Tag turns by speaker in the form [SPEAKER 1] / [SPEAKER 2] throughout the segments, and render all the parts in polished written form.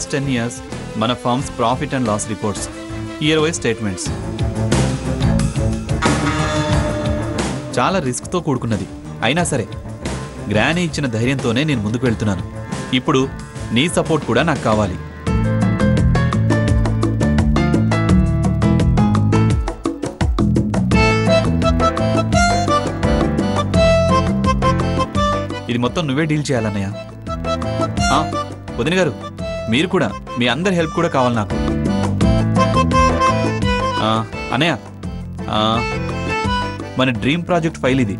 [SPEAKER 1] Last 10 years మన firms profit and loss reports, year wise statements. చాలా రిస్క్తో కూడుకున్నది. అయినా సరే గ్రానీ ఇచ్చిన ధైర్యంతోనే నేను ముందుకు వెళ్తున్నాను. ఇప్పుడు నీ సపోర్ట్ కూడా నాకు కావాలి. ఇది మొత్తం నువ్వే డీల్ చేయాలన్నయ్య. వదిన గారు, మీరు కూడా, మీ అందరి హెల్ప్ కూడా కావాలి నాకు. అన్నయ్య, మన డ్రీమ్ ప్రాజెక్ట్ ఫైల్ ఇది.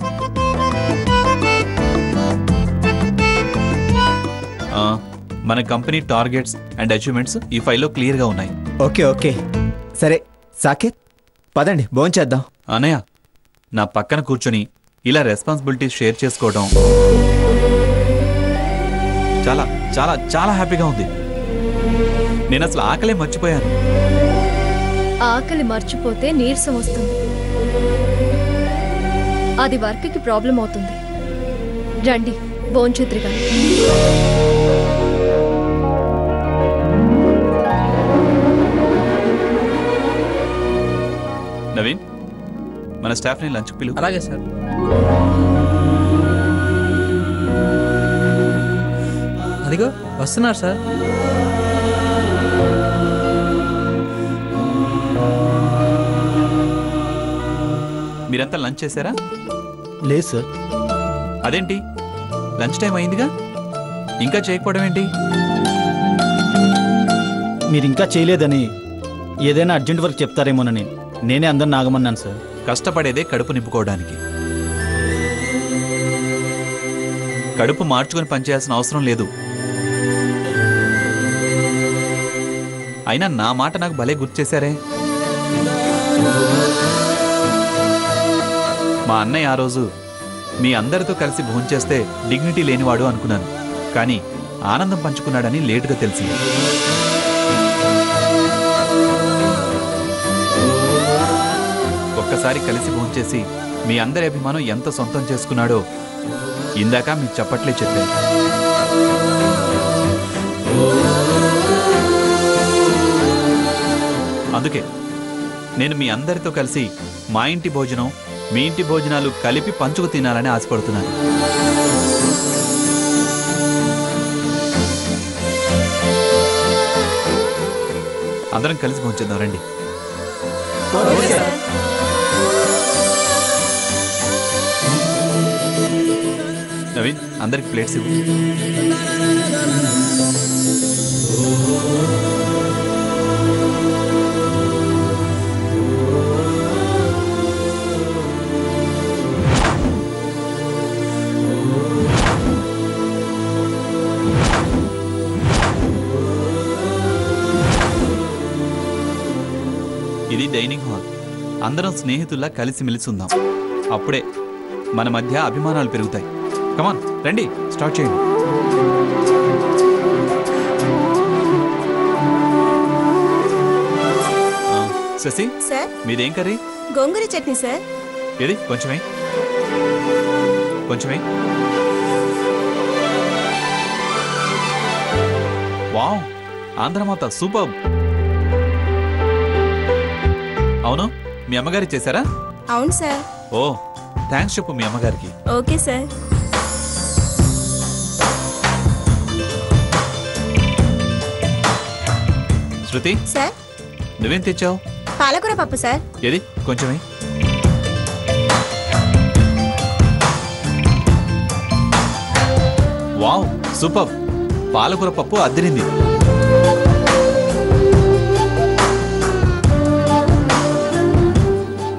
[SPEAKER 1] మన కంపెనీ టార్గెట్స్ అండ్ అచీవ్మెంట్స్ ఈ ఫైల్లో క్లియర్గా ఉన్నాయి.
[SPEAKER 2] ఓకే ఓకే సరే సాకేత్, పదండి భోంచేద్దాం.
[SPEAKER 1] అన్నయ్య, నా పక్కన కూర్చొని ఇలా రెస్పాన్సిబిలిటీస్ షేర్ చేసుకోవడం చాలా చాలా చాలా హ్యాపీగా ఉంది. నేను అసలు ఆకలే మర్చిపోయాను.
[SPEAKER 3] ఆకలి మర్చిపోతే నీరసం వస్తుంది, అది వర్క్కి ప్రాబ్లం అవుతుంది. రండి భోంచేద్దురు గాని.
[SPEAKER 1] నవీన్, మన స్టాఫ్ని లంచ్కి పిలువు.
[SPEAKER 4] అలాగే సార్. అదిగో వస్తున్నారు సార్.
[SPEAKER 1] మీరంతా లంచ్ చేశారా?
[SPEAKER 2] లేదు సార్.
[SPEAKER 1] అదేంటి, లంచ్ టైం అయిందిగా, ఇంకా చేయకపోవడం ఏంటి?
[SPEAKER 2] మీరు ఇంకా చేయలేదని ఏదైనా అర్జెంట్ వర్క్ చెప్తారేమోనని నేనే అందరిని ఆగమన్నాను సార్.
[SPEAKER 1] కష్టపడేదే కడుపు నింపుకోవడానికి. కడుపు మార్చుకొని పనిచేయాల్సిన అవసరం లేదు. అయినా నా మాట నాకు భలే గుర్తు చేశారే. మా అన్నయ్య ఆ రోజు మీ అందరితో కలిసి భోంచేస్తే డిగ్నిటీ లేనివాడు అనుకున్నాను, కానీ ఆనందం పంచుకున్నాడని లేటుగా తెలిసింది. ఒక్కసారి కలిసి భోంచేసి మీ అందరి అభిమానం ఎంత సొంతం చేసుకున్నాడో ఇందాక మీకు చెప్పట్లే చెప్పాను. అందుకే నేను మీ అందరితో కలిసి మా ఇంటి భోజనం, మీ ఇంటి భోజనాలు కలిపి పంచుకు తినాలని ఆశపడుతున్నాను. అందరం కలిసి భోంచేద్దాం రండి. నవీన్, అందరికి ప్లేట్స్ ఇవ్వు. ఇది డైనింగ్ హాల్. అందరం స్నేహితుల్లా కలిసిమెలిసి ఉందాం. అప్పుడే మన మధ్య అభిమానాలు పెరుగుతాయి. కమాన్ రండి, స్టార్ట్ చేయండి. శశి
[SPEAKER 5] సార్,
[SPEAKER 1] మీదేం కర్రీ?
[SPEAKER 5] Gongura chutney sir.
[SPEAKER 1] ఏది కొంచెమే కొంచెమే. Wow, Andhramata super. అవును, మీ అమ్మగారి చేశారా?
[SPEAKER 5] అవును సార్.
[SPEAKER 1] ఓ, థ్యాంక్స్ చెప్పు మీ అమ్మగారికి.
[SPEAKER 5] Okay sir.
[SPEAKER 1] శృతి
[SPEAKER 5] సార్,
[SPEAKER 1] నువ్వేం తెచ్చావు?
[SPEAKER 5] పాలకూర పప్పు సార్.
[SPEAKER 1] ఏది కొంచెమే. వావ్ సూపర్, పాలకూర పప్పు అద్దిరింది.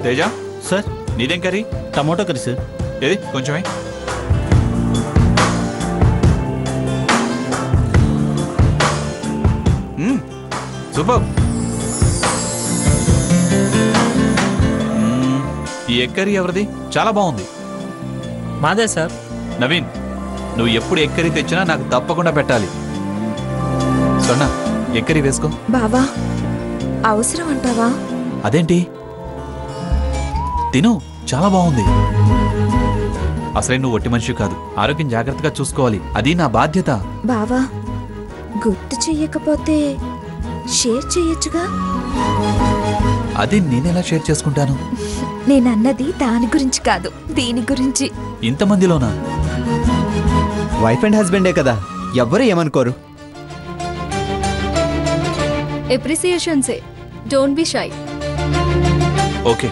[SPEAKER 1] తేజ
[SPEAKER 2] సార్,
[SPEAKER 1] నీదేం కర్రీ?
[SPEAKER 2] Tomato curry sir.
[SPEAKER 1] ఏది కొంచెమే. సూపర్. ఈ ఎగ్ కర్రీ ఎవరిది? చాలా బాగుంది.
[SPEAKER 4] మాదే సార్.
[SPEAKER 1] నవీన్, నువ్వు ఎప్పుడు ఎగ్ కర్రీ తెచ్చినా నాకు తప్పకుండా పెట్టాలి. సొన్నా, ఎగ్ కర్రీ వేసుకో.
[SPEAKER 5] బావా, అవసరం అంటావా?
[SPEAKER 1] అదేంటి, తిను, చాలా బాగుంది. అసలే నువ్వు ఒట్టి మనిషి కాదు, ఆరోగ్యం జాగ్రత్తగా చూసుకోవాలి, అది నా బాధ్యత.
[SPEAKER 5] బావా, గుర్తు చెయ్యకపోతే షేర్ చెయ్యొచ్చుగా.
[SPEAKER 1] అది నేనెలా షేర్ చేసుకుంటాను?
[SPEAKER 5] నేనన్నది దాని గురించి కాదు, దీని గురించి.
[SPEAKER 1] ఇంతమందిలోనా?
[SPEAKER 6] వైఫ్ అండ్ హస్బెండే కదా, ఎవ్వరు ఏమనుకోరు.
[SPEAKER 3] ఎప్రిసియేషన్సే, డోంట్ బి షై.
[SPEAKER 1] ఓకే.